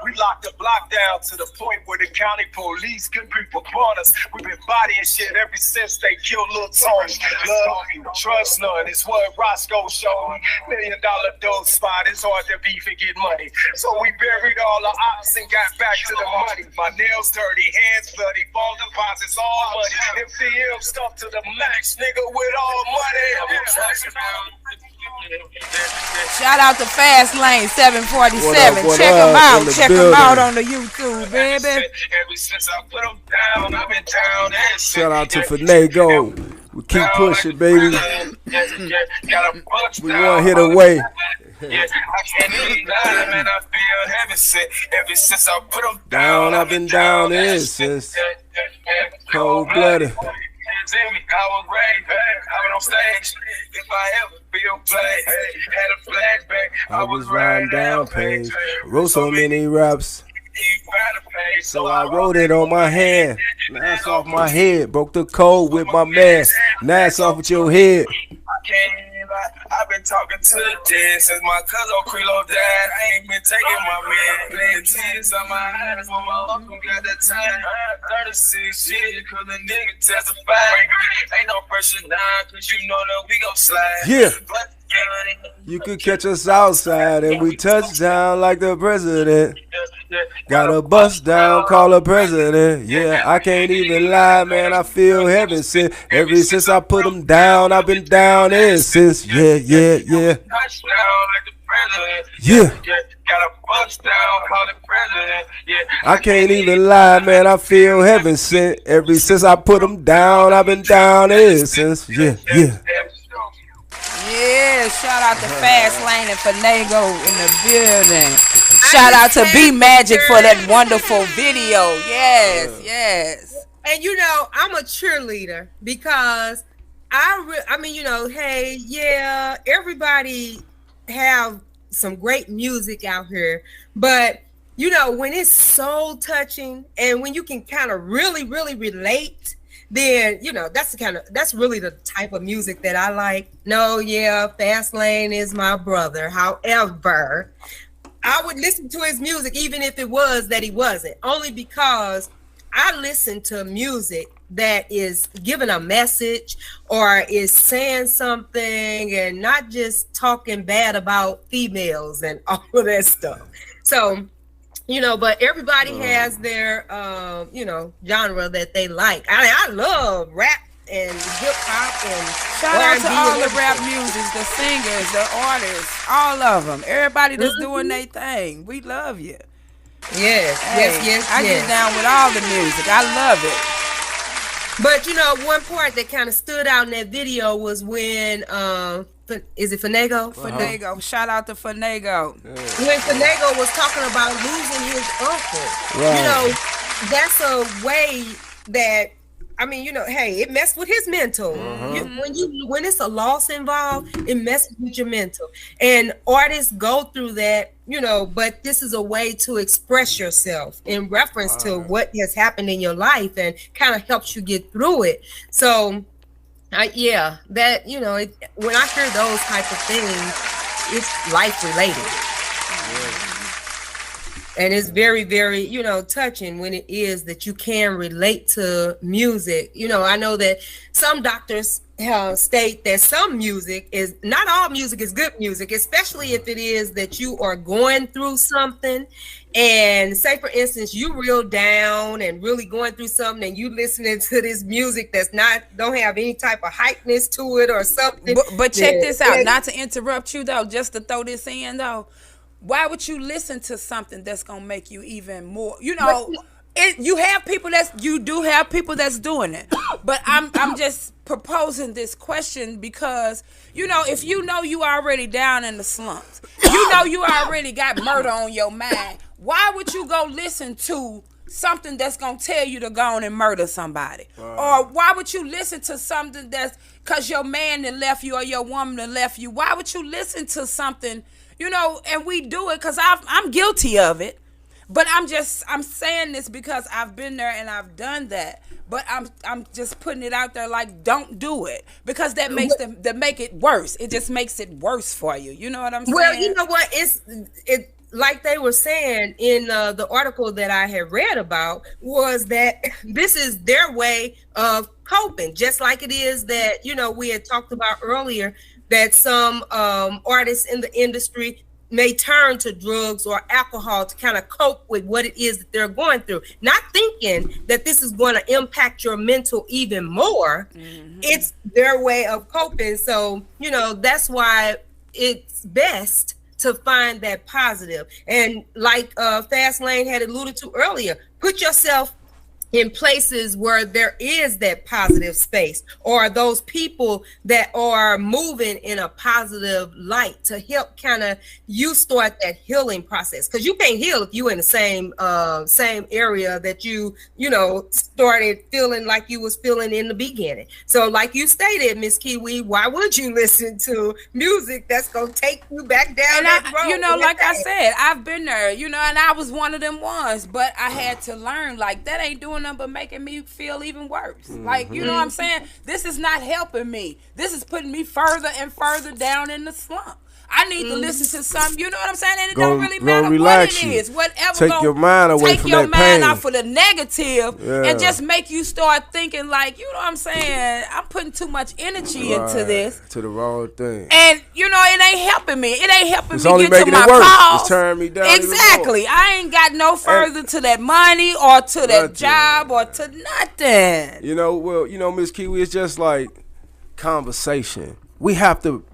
we locked the block down to the point where the county police couldn't creep upon us. We've been bodying shit ever since they killed Lil Tony. Love, trust none, it's what Roscoe showed me. $1 million dope spot, it's hard to beef and get money. So we buried all the ops and got back to the money. My nails dirty, hands bloody, phone deposits, all money. MCM stuff to the max, nigga, with all money. Shout out to Fast Lane 747. Check them out. Check them out on the YouTube, baby. Ever since I put them down, I've been down. Shout out to Finago. We keep pushing, baby. We one hit away. Yeah, I can't even lie, man. I feel heaven sent. Ever since I put them down, I've been down ever since. Cold blooded. I was ready, I was on stage. If I ever feel play, had a flashback. I was riding down page. Wrote so many raps. So I wrote it on my hand. Now it's off my head. Broke the code with my man. Now it's off with your head. I've been talking to the dead since my cousin Creelo died. I ain't been taking my man. Playing tears on my eyes when my uncle got that time. 36 years cause the nigga testified. Ain't no pressure now cause you know that we gon' slide. Yeah. You could catch us outside and we touch down like the president. Got a bust down, call a president. Yeah, I can't even lie, man. I feel heaven sent. Ever since I put them down, I've been down ever since. Yeah. Yeah. Got a bust down, call it president. Yeah. I can't even lie, man. I feel heaven sent. Ever since I put them down, I've been down ever since. Yeah. Yeah, shout out to Fast Lane and Finago in the building. Shout out to B Magic for that wonderful video. Yes. And I'm a cheerleader because I mean, hey, yeah, everybody have some great music out here, but when it's soul touching and when you can kind of really relate, then that's really the type of music that I like. No, yeah, Fast Lane is my brother. However, I would listen to his music even if it was that he wasn't, only because I listen to music that is giving a message or is saying something and not just talking bad about females and all of that stuff. So, but everybody has their, genre that they like. I love rap and hip hop and shout out to all the rap music, the singers, the artists, all of them. Everybody that's doing their thing. We love you. Yes. I get down with all the music. I love it. But one part that kind of stood out in that video was when is it Finago? Finago. Shout out to Finago. Yeah. When Finago was talking about losing his uncle. Right. That's a way that hey, it messed with his mental. When it's a loss involved, it messes with your mental. And artists go through that, but this is a way to express yourself in reference to what has happened in your life and kind of helps you get through it. So, when I hear those type of things, it's life related. And it's very, very, touching when it is that you can relate to music. I know that some doctors state that some music is, not all music is good music, especially if it is that you are going through something. And say, for instance, you real down and really going through something and you listening to this music that's don't have any type of hypeness to it or something. But check this out, not to interrupt you though, just to throw this in though. Why would you listen to something that's gonna make you even more? You do have people that's doing it. But I'm just proposing this question because if you already down in the slumps, you already got murder on your mind. Why would you go listen to something that's gonna tell you to go on and murder somebody? Or why would you listen to something that's because your man that left you or your woman that left you? Why would you listen to something? And we do it because I'm guilty of it, but I'm saying this because I've been there and I've done that. But I'm just putting it out there like, don't do it because that make it worse. It just makes it worse for you. You know what I'm saying? Well, you know what? It like they were saying in the article that I had read about was that this is their way of coping, just like it is that we had talked about earlier. That some artists in the industry may turn to drugs or alcohol to kind of cope with what it is that they're going through, not thinking that this is going to impact your mental even more. It's their way of coping. So, that's why it's best to find that positive. And like Fast Lane had alluded to earlier, put yourself in places where there is that positive space or those people that are moving in a positive light to help kind of you start that healing process. Because you can't heal if you in the same area that you started feeling like you was feeling in the beginning. So like you stated, Miss Kiwi, why would you listen to music that's going to take you back down that road? Like I said, I've been there, and I was one of them ones, but I had to learn like that ain't doing nothing but making me feel even worse. Like, what I'm saying? This is not helping me. This is putting me further and further down in the slump. I need to listen to something, you know what I'm saying? And it don't really matter what it is. Whatever. Take your mind away from that pain. Take your mind off of the negative and just make you start thinking like, you know what I'm saying? I'm putting too much energy into this. To the wrong thing. And, it ain't helping me. It ain't helping it's me only get to my cause. It's turning me down. Exactly. I ain't got no further to that money or to that job or to nothing. Miss Kiwi, it's just like conversation. We have to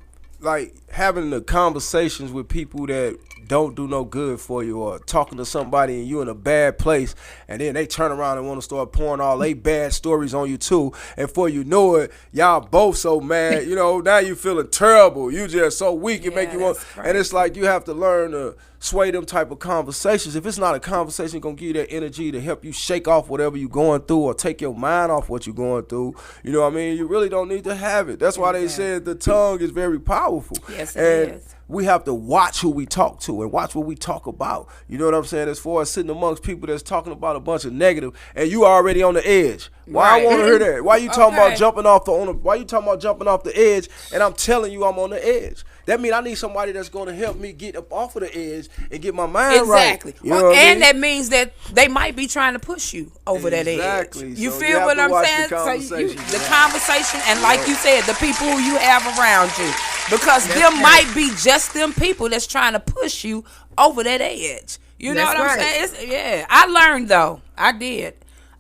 having the conversations with people that don't do no good for you, or talking to somebody and you in a bad place, and then they turn around and want to start pouring all they bad stories on you too, and before you know it, y'all both so mad, now you feeling terrible, you just so weak, it make you want, and it's like you have to learn to sway them type of conversations. If it's not a conversation gonna give you that energy to help you shake off whatever you're going through or take your mind off what you're going through, you really don't need to have it. That's why they said the tongue is very powerful. Yes, it is. We have to watch who we talk to and watch what we talk about. You know what I'm saying? As far as sitting amongst people that's talking about a bunch of negative, and you already on the edge. Why I want to hear that? Why you talking about jumping off why you talking about jumping off the edge? And I'm telling you, I'm on the edge. That means I need somebody that's going to help me get up off of the edge and get my mind right. Exactly. And that means that they might be trying to push you over that edge. You feel what I'm saying? The conversation, and like you said, the people who you have around you. Because them might be just them people that's trying to push you over that edge. You know what I'm saying? I learned, though. I did.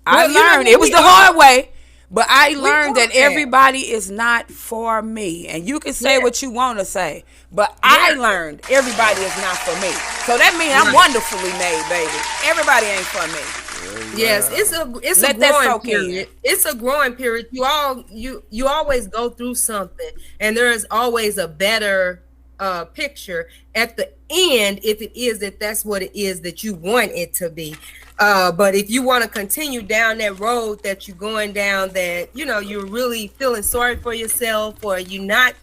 I learned. It was the hard way. But I learned that everybody is not for me. And you can say what you want to say. But I learned everybody is not for me. So that means I'm wonderfully made, baby. Everybody ain't for me. Yes, it's a growing period. It's a growing period. You always go through something, and there is always a better picture at the end if it is that's what it is that you want it to be. But if you want to continue down that road that you're going down, that you're really feeling sorry for yourself, or you're not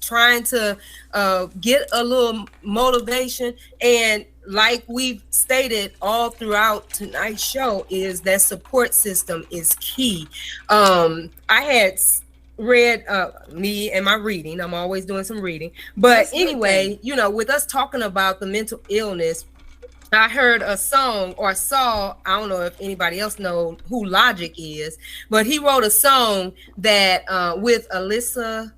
trying to get a little motivation, and like we've stated all throughout tonight's show, is that support system is key. I had read me and my reading. I'm always doing some reading. But anyway, with us talking about the mental illness, I heard a song or saw, I don't know if anybody else knows who Logic is, but he wrote a song that with Alicia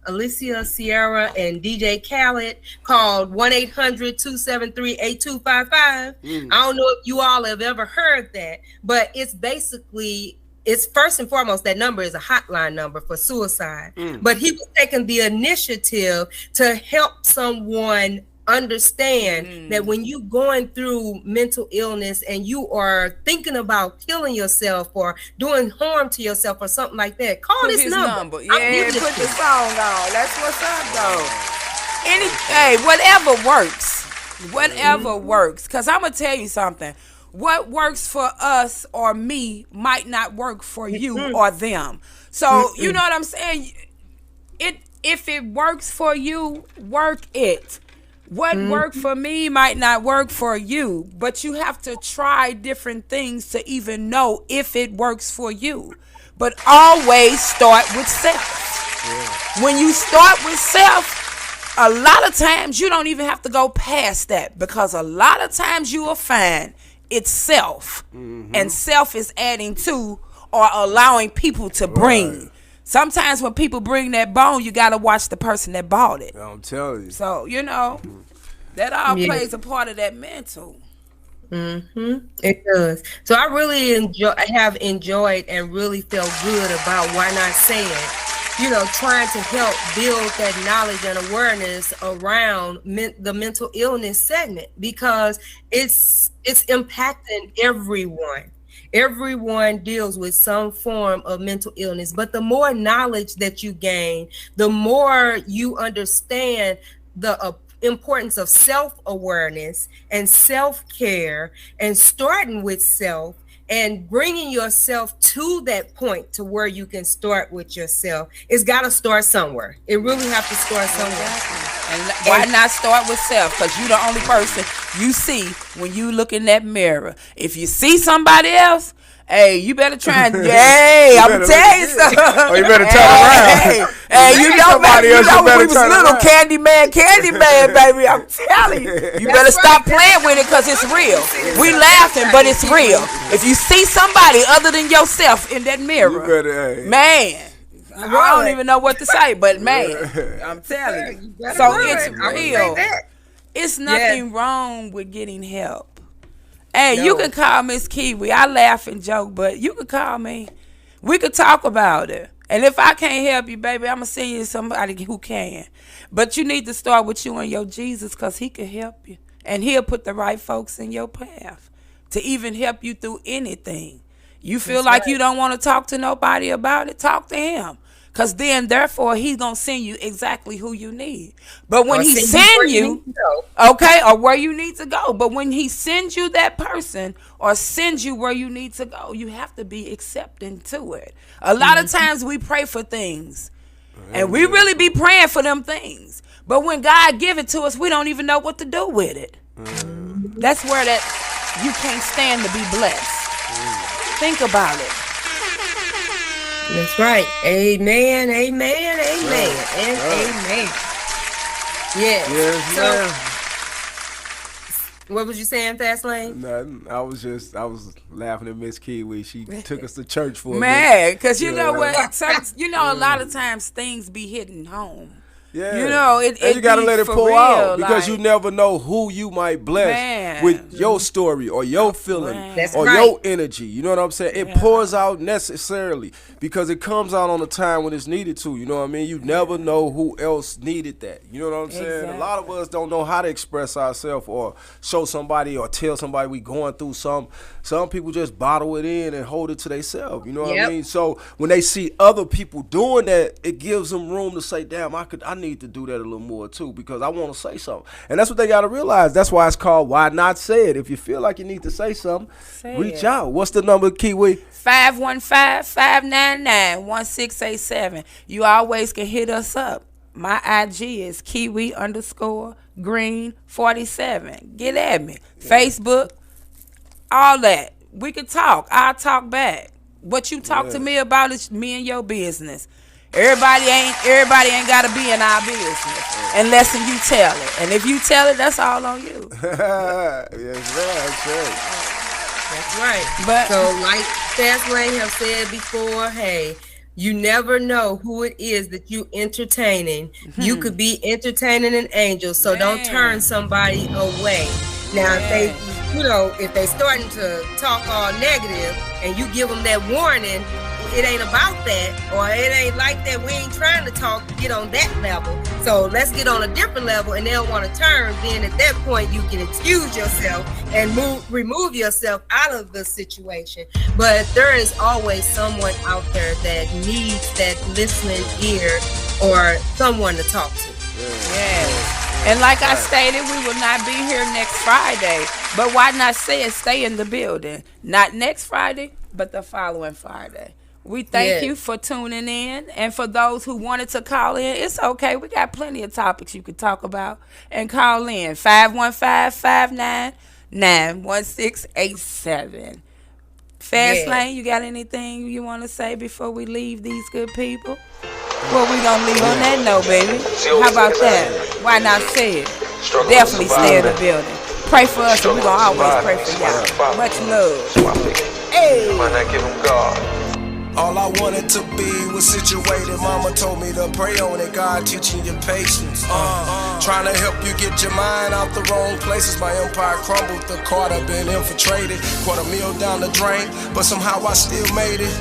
Sierra and DJ Khaled called 1-800-273-8255. I don't know if you all have ever heard that, but it's basically, it's first and foremost, that number is a hotline number for suicide. But he was taking the initiative to help someone understand that when you going through mental illness and you are thinking about killing yourself or doing harm to yourself or something like that, call this number. Yeah, put the song on. That's what's up, though. Whatever works. Whatever works. Because I'm going to tell you something. What works for us or me might not work for you or them. So, you know what I'm saying? If it works for you, work it. What worked for me might not work for you, but you have to try different things to even know if it works for you. But always start with self. Yeah. When you start with self, a lot of times you don't even have to go past that, because a lot of times you will find it's self, and self is adding to or allowing people to bring. Sometimes when people bring that bone, you got to watch the person that bought it. I'm telling you. So, that all plays a part of that mental. It does. So I really have enjoyed and really felt good about Why Not Say It. Trying to help build that knowledge and awareness around the mental illness segment, because it's impacting everyone. Everyone deals with some form of mental illness, but the more knowledge that you gain, the more you understand the importance of self-awareness and self-care, and starting with self and bringing yourself to that point to where you can start with yourself. It's got to start somewhere. It really have to start somewhere. And why not start with self? Because you're the only person you see when you look in that mirror. If you see somebody else, hey, you better try and I'm gonna tell you something. Oh, you better turn around. Hey, when we was little, Candy Man, baby, I'm telling you. You better stop playing with it, because it's real. We laughing, but it's real. If you see somebody other than yourself in that mirror, you better, man, I don't even know what to say, but man, I'm telling you. So it's real. It's nothing wrong with getting help. Hey, you can call Miss Kiwi. I laugh and joke, but you can call me. We could talk about it. And if I can't help you, baby, I'm going to send you somebody who can. But you need to start with you and your Jesus, because he can help you. And he'll put the right folks in your path to even help you through anything. You feel like you don't want to talk to nobody about it, talk to him. Because then, therefore, he's going to send you exactly who you need. But when he send you, okay, or where you need to go. But when he sends you that person or sends you where you need to go, you have to be accepting to it. A lot of times we pray for things. And we really be praying for them things. But when God give it to us, we don't even know what to do with it. That's where that you can't stand to be blessed. Think about it. That's right. Amen, amen, amen, and amen. Yes. So, what was you saying, Fast Lane? Nothing. I was laughing at Miss Kiwi. She took us to church for a minute. Because you know what? A lot of times things be hitting home. Yeah. You know, and you got to let it pour out because you never know who you might bless with your story or your feeling or your energy. You know what I'm saying? It pours out necessarily because it comes out on a time when it's needed to. You know what I mean? You never know who else needed that. You know what I'm saying? Exactly. A lot of us don't know how to express ourselves or show somebody or tell somebody we going through something. Some people just bottle it in and hold it to themselves. You know what I mean? So when they see other people doing that, it gives them room to say, damn, I need to do that a little more too because I want to say something. And that's what they got to realize. That's why it's called Why Not Say It. If you feel like you need to say something, reach out. What's the number, Kiwi? 515-599-1687. You always can hit us up. My IG is Kiwi_Green47. Get at me. Facebook, all that. We can talk. I'll talk back. What you talk to me about is me and your business. Everybody ain't gotta be in our business unless you tell it. And if you tell it, that's all on you. That's right. But so like Fast Lane have said before, hey, you never know who it is that you entertaining. You could be entertaining an angel, so don't turn somebody away. Now if they starting to talk all negative and you give them that warning, it ain't about that, or it ain't like that. We ain't trying to talk to get on that level. So let's get on a different level, and they'll want to turn. Then at that point, you can excuse yourself and remove yourself out of the situation. But there is always someone out there that needs that listening ear or someone to talk to. Yes. And like I stated, we will not be here next Friday. But why not say it? Stay in the building. Not next Friday, but the following Friday. We thank you for tuning in. And for those who wanted to call in, it's okay. We got plenty of topics you could talk about. And call in 515-599-1687. Fast Lane, you got anything you want to say before we leave these good people? Well, we going to leave on that note, baby. How about that? Why not say it? Definitely stay in the building. Pray for us, and we're going to always pray for y'all. Much love. Hey. Might not give them God. All I wanted to be was situated. Mama told me to pray on it. God teaching you patience. Trying to help you get your mind out the wrong places. My empire crumbled. The Carter been infiltrated. $250,000 down the drain, but somehow I still made it.